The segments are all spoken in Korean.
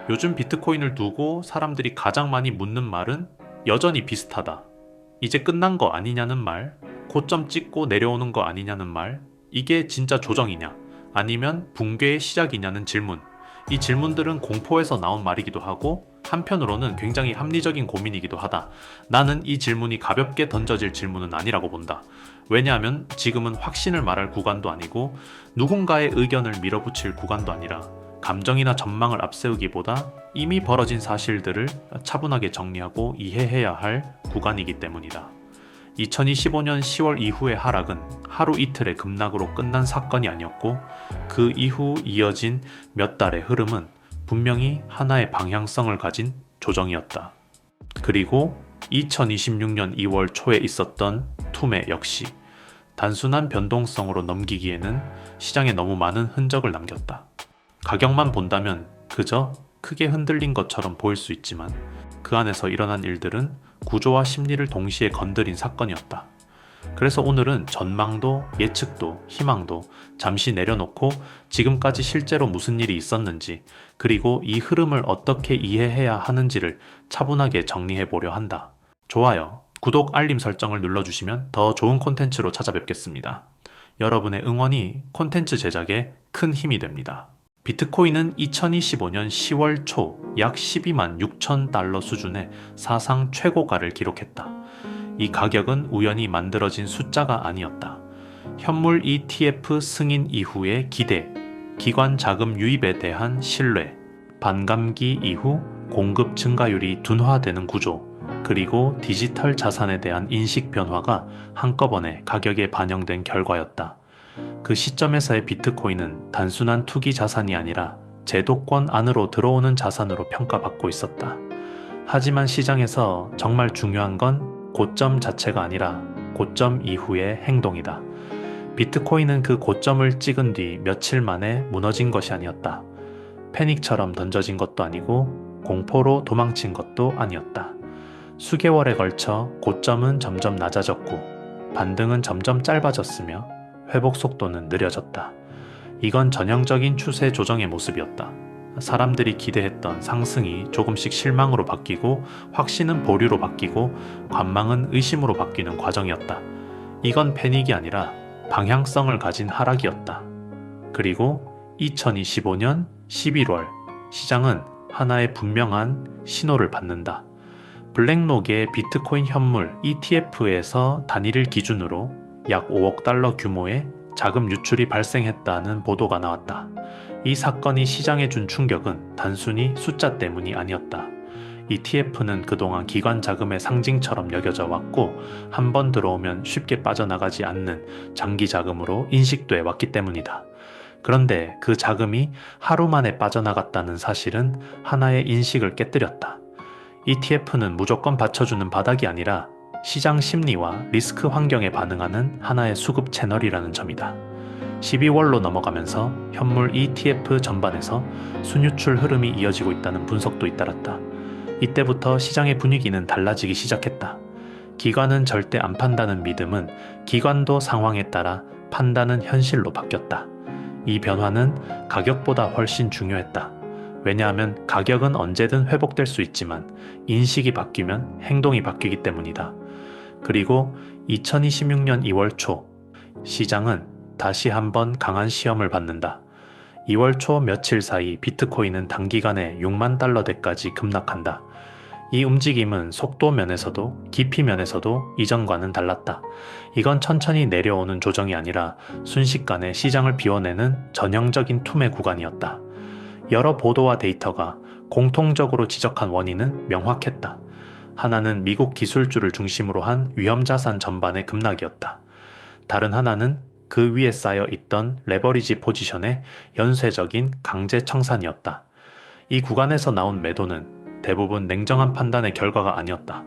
요즘 비트코인을 두고 사람들이 가장 많이 묻는 말은 여전히 비슷하다. 이제 끝난 거 아니냐는 말, 고점 찍고 내려오는 거 아니냐는 말, 이게 진짜 조정이냐, 아니면 붕괴의 시작이냐는 질문. 이 질문들은 공포에서 나온 말이기도 하고 한편으로는 굉장히 합리적인 고민이기도 하다. 나는 이 질문이 가볍게 던져질 질문은 아니라고 본다. 왜냐하면 지금은 확신을 말할 구간도 아니고 누군가의 의견을 밀어붙일 구간도 아니라 감정이나 전망을 앞세우기보다 이미 벌어진 사실들을 차분하게 정리하고 이해해야 할 구간이기 때문이다. 2025년 10월 이후의 하락은 하루 이틀의 급락으로 끝난 사건이 아니었고 그 이후 이어진 몇 달의 흐름은 분명히 하나의 방향성을 가진 조정이었다. 그리고 2026년 2월 초에 있었던 투매 역시 단순한 변동성으로 넘기기에는 시장에 너무 많은 흔적을 남겼다. 가격만 본다면 그저 크게 흔들린 것처럼 보일 수 있지만 그 안에서 일어난 일들은 구조와 심리를 동시에 건드린 사건이었다. 그래서 오늘은 전망도 예측도 희망도 잠시 내려놓고 지금까지 실제로 무슨 일이 있었는지 그리고 이 흐름을 어떻게 이해해야 하는지를 차분하게 정리해 보려 한다. 좋아요, 구독, 알림 설정을 눌러주시면 더 좋은 콘텐츠로 찾아뵙겠습니다. 여러분의 응원이 콘텐츠 제작에 큰 힘이 됩니다. 비트코인은 2025년 10월 초 약 12만 6천 달러 수준의 사상 최고가를 기록했다. 이 가격은 우연히 만들어진 숫자가 아니었다. 현물 ETF 승인 이후의 기대, 기관 자금 유입에 대한 신뢰, 반감기 이후 공급 증가율이 둔화되는 구조, 그리고 디지털 자산에 대한 인식 변화가 한꺼번에 가격에 반영된 결과였다. 그 시점에서의 비트코인은 단순한 투기 자산이 아니라 제도권 안으로 들어오는 자산으로 평가받고 있었다. 하지만 시장에서 정말 중요한 건 고점 자체가 아니라 고점 이후의 행동이다. 비트코인은 그 고점을 찍은 뒤 며칠 만에 무너진 것이 아니었다. 패닉처럼 던져진 것도 아니고 공포로 도망친 것도 아니었다. 수개월에 걸쳐 고점은 점점 낮아졌고 반등은 점점 짧아졌으며 회복 속도는 느려졌다. 이건 전형적인 추세 조정의 모습이었다. 사람들이 기대했던 상승이 조금씩 실망으로 바뀌고 확신은 보류로 바뀌고 관망은 의심으로 바뀌는 과정이었다. 이건 패닉이 아니라 방향성을 가진 하락이었다. 그리고 2025년 11월 시장은 하나의 분명한 신호를 받는다. 블랙록의 비트코인 현물 ETF에서 단일일 기준으로 약 5억 달러 규모의 자금 유출이 발생했다는 보도가 나왔다. 이 사건이 시장에 준 충격은 단순히 숫자 때문이 아니었다. ETF는 그동안 기관 자금의 상징처럼 여겨져 왔고 한 번 들어오면 쉽게 빠져나가지 않는 장기 자금으로 인식돼 왔기 때문이다. 그런데 그 자금이 하루 만에 빠져나갔다는 사실은 하나의 인식을 깨뜨렸다. ETF는 무조건 받쳐주는 바닥이 아니라 시장 심리와 리스크 환경에 반응하는 하나의 수급 채널이라는 점이다. 12월로 넘어가면서 현물 ETF 전반에서 순유출 흐름이 이어지고 있다는 분석도 잇따랐다. 이때부터 시장의 분위기는 달라지기 시작했다. 기관은 절대 안 판다는 믿음은 기관도 상황에 따라 판다는 현실로 바뀌었다. 이 변화는 가격보다 훨씬 중요했다. 왜냐하면 가격은 언제든 회복될 수 있지만 인식이 바뀌면 행동이 바뀌기 때문이다. 그리고 2026년 2월 초 시장은 다시 한번 강한 시험을 받는다. 2월 초 며칠 사이 비트코인은 단기간에 6만 달러대까지 급락한다. 이 움직임은 속도 면에서도 깊이 면에서도 이전과는 달랐다. 이건 천천히 내려오는 조정이 아니라 순식간에 시장을 비워내는 전형적인 투매 구간이었다. 여러 보도와 데이터가 공통적으로 지적한 원인은 명확했다. 하나는 미국 기술주를 중심으로 한 위험자산 전반의 급락이었다. 다른 하나는 그 위에 쌓여 있던 레버리지 포지션의 연쇄적인 강제 청산이었다. 이 구간에서 나온 매도는 대부분 냉정한 판단의 결과가 아니었다.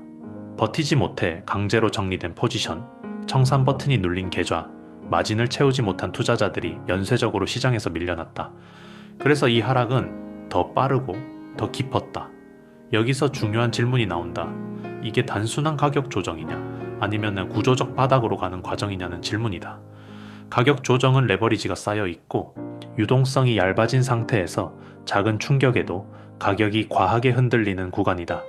버티지 못해 강제로 정리된 포지션, 청산 버튼이 눌린 계좌, 마진을 채우지 못한 투자자들이 연쇄적으로 시장에서 밀려났다. 그래서 이 하락은 더 빠르고 더 깊었다. 여기서 중요한 질문이 나온다. 이게 단순한 가격 조정이냐 아니면 구조적 바닥으로 가는 과정이냐는 질문이다. 가격 조정은 레버리지가 쌓여 있고 유동성이 얇아진 상태에서 작은 충격에도 가격이 과하게 흔들리는 구간이다.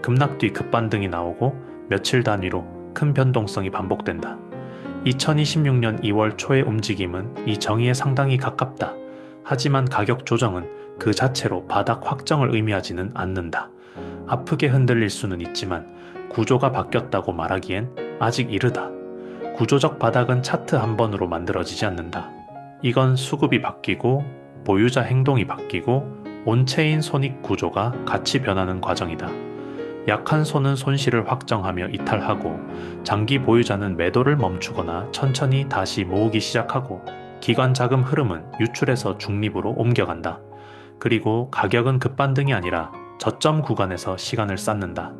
급락 뒤 급반등이 나오고 며칠 단위로 큰 변동성이 반복된다. 2026년 2월 초의 움직임은 이 정의에 상당히 가깝다. 하지만 가격 조정은 그 자체로 바닥 확정을 의미하지는 않는다. 아프게 흔들릴 수는 있지만 구조가 바뀌었다고 말하기엔 아직 이르다. 구조적 바닥은 차트 한 번으로 만들어지지 않는다. 이건 수급이 바뀌고 보유자 행동이 바뀌고 온체인 손익 구조가 같이 변하는 과정이다. 약한 손은 손실을 확정하며 이탈하고 장기 보유자는 매도를 멈추거나 천천히 다시 모으기 시작하고 기관 자금 흐름은 유출에서 중립으로 옮겨간다. 그리고 가격은 급반등이 아니라 저점 구간에서 시간을 쌓는다.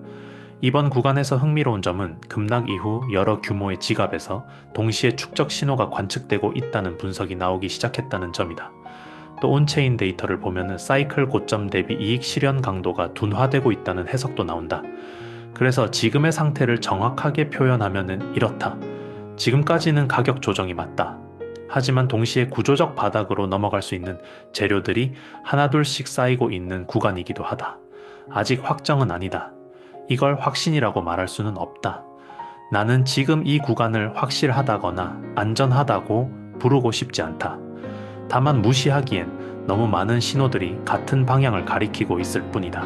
이번 구간에서 흥미로운 점은 급락 이후 여러 규모의 지갑에서 동시에 축적 신호가 관측되고 있다는 분석이 나오기 시작했다는 점이다. 또 온체인 데이터를 보면 사이클 고점 대비 이익 실현 강도가 둔화되고 있다는 해석도 나온다. 그래서 지금의 상태를 정확하게 표현하면 이렇다. 지금까지는 가격 조정이 맞다. 하지만 동시에 구조적 바닥으로 넘어갈 수 있는 재료들이 하나둘씩 쌓이고 있는 구간이기도 하다. 아직 확정은 아니다. 이걸 확신이라고 말할 수는 없다. 나는 지금 이 구간을 확실하다거나 안전하다고 부르고 싶지 않다. 다만 무시하기엔 너무 많은 신호들이 같은 방향을 가리키고 있을 뿐이다.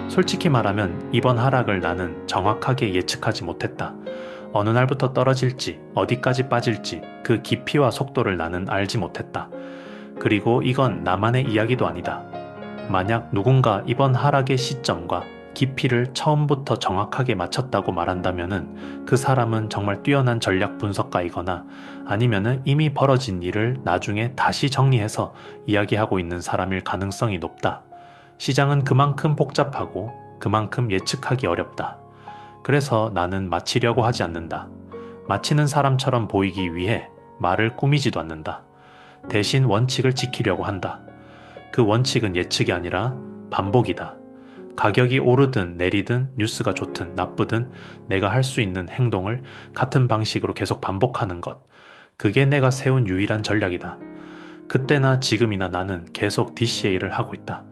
솔직히 말하면 이번 하락을 나는 정확하게 예측하지 못했다. 어느 날부터 떨어질지 어디까지 빠질지 그 깊이와 속도를 나는 알지 못했다. 그리고 이건 나만의 이야기도 아니다. 만약 누군가 이번 하락의 시점과 깊이를 처음부터 정확하게 맞췄다고 말한다면은 그 사람은 정말 뛰어난 전략 분석가이거나 아니면은 이미 벌어진 일을 나중에 다시 정리해서 이야기하고 있는 사람일 가능성이 높다. 시장은 그만큼 복잡하고 그만큼 예측하기 어렵다. 그래서 나는 맞히려고 하지 않는다. 맞히는 사람처럼 보이기 위해 말을 꾸미지도 않는다. 대신 원칙을 지키려고 한다. 그 원칙은 예측이 아니라 반복이다. 가격이 오르든 내리든 뉴스가 좋든 나쁘든 내가 할 수 있는 행동을 같은 방식으로 계속 반복하는 것. 그게 내가 세운 유일한 전략이다. 그때나 지금이나 나는 계속 DCA를 하고 있다.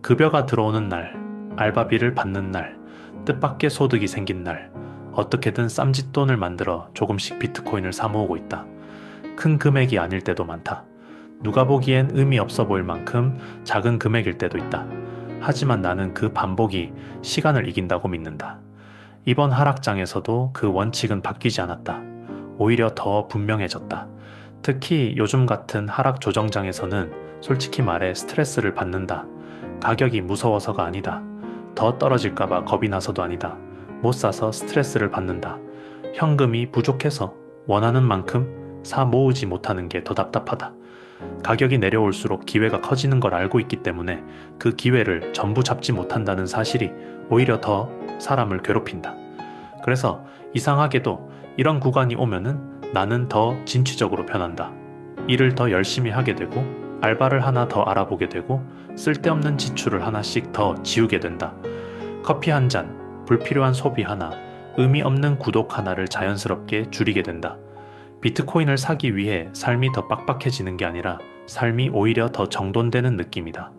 급여가 들어오는 날, 알바비를 받는 날, 뜻밖의 소득이 생긴 날, 어떻게든 쌈짓돈을 만들어 조금씩 비트코인을 사모으고 있다. 큰 금액이 아닐 때도 많다. 누가 보기엔 의미 없어 보일 만큼 작은 금액일 때도 있다. 하지만 나는 그 반복이 시간을 이긴다고 믿는다. 이번 하락장에서도 그 원칙은 바뀌지 않았다. 오히려 더 분명해졌다. 특히 요즘 같은 하락 조정장에서는 솔직히 말해 스트레스를 받는다. 가격이 무서워서가 아니다. 더 떨어질까봐 겁이 나서도 아니다. 못 사서 스트레스를 받는다. 현금이 부족해서 원하는 만큼 사 모으지 못하는 게 더 답답하다. 가격이 내려올수록 기회가 커지는 걸 알고 있기 때문에 그 기회를 전부 잡지 못한다는 사실이 오히려 더 사람을 괴롭힌다. 그래서 이상하게도 이런 구간이 오면은 나는 더 진취적으로 변한다. 일을 더 열심히 하게 되고 알바를 하나 더 알아보게 되고 쓸데없는 지출을 하나씩 더 지우게 된다. 커피 한 잔, 불필요한 소비 하나, 의미 없는 구독 하나를 자연스럽게 줄이게 된다. 비트코인을 사기 위해 삶이 더 빡빡해지는 게 아니라 삶이 오히려 더 정돈되는 느낌이다.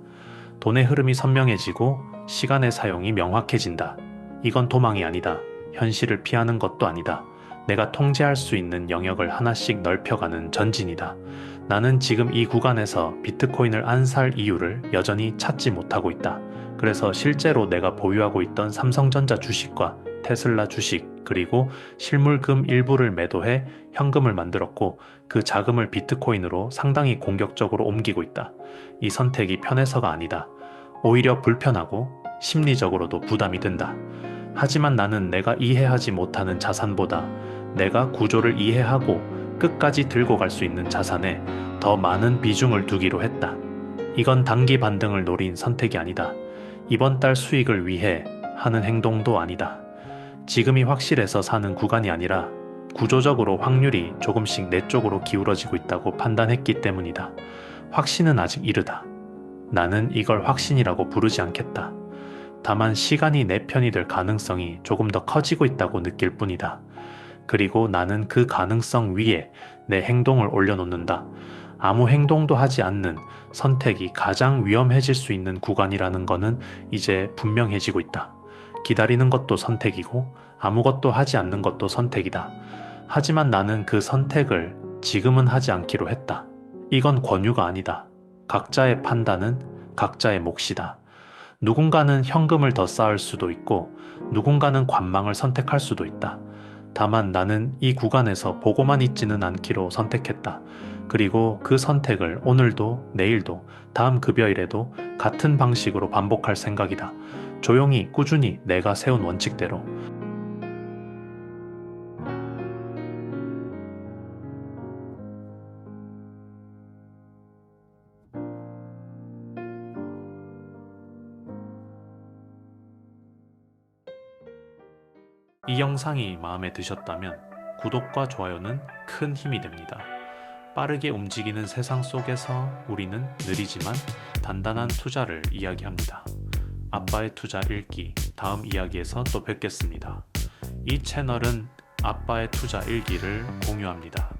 돈의 흐름이 선명해지고 시간의 사용이 명확해진다. 이건 도망이 아니다. 현실을 피하는 것도 아니다. 내가 통제할 수 있는 영역을 하나씩 넓혀가는 전진이다. 나는 지금 이 구간에서 비트코인을 안 살 이유를 여전히 찾지 못하고 있다. 그래서 실제로 내가 보유하고 있던 삼성전자 주식과 테슬라 주식 그리고 실물금 일부를 매도해 현금을 만들었고 그 자금을 비트코인으로 상당히 공격적으로 옮기고 있다. 이 선택이 편해서가 아니다. 오히려 불편하고 심리적으로도 부담이 된다. 하지만 나는 내가 이해하지 못하는 자산보다 내가 구조를 이해하고 끝까지 들고 갈 수 있는 자산에 더 많은 비중을 두기로 했다. 이건 단기 반등을 노린 선택이 아니다. 이번 달 수익을 위해 하는 행동도 아니다. 지금이 확실해서 사는 구간이 아니라 구조적으로 확률이 조금씩 내 쪽으로 기울어지고 있다고 판단했기 때문이다. 확신은 아직 이르다. 나는 이걸 확신이라고 부르지 않겠다. 다만 시간이 내 편이 될 가능성이 조금 더 커지고 있다고 느낄 뿐이다. 그리고 나는 그 가능성 위에 내 행동을 올려놓는다. 아무 행동도 하지 않는 선택이 가장 위험해질 수 있는 구간이라는 거는 이제 분명해지고 있다. 기다리는 것도 선택이고 아무것도 하지 않는 것도 선택이다. 하지만 나는 그 선택을 지금은 하지 않기로 했다. 이건 권유가 아니다. 각자의 판단은 각자의 몫이다. 누군가는 현금을 더 쌓을 수도 있고 누군가는 관망을 선택할 수도 있다. 다만 나는 이 구간에서 보고만 있지는 않기로 선택했다. 그리고 그 선택을 오늘도 내일도 다음 급여일에도 같은 방식으로 반복할 생각이다. 조용히 꾸준히 내가 세운 원칙대로. 이 영상이 마음에 드셨다면 구독과 좋아요는 큰 힘이 됩니다. 빠르게 움직이는 세상 속에서 우리는 느리지만 단단한 투자를 이야기합니다. 아빠의 투자 읽기 다음 이야기에서 또 뵙겠습니다. 이 채널은 아빠의 투자 일기를 공유합니다.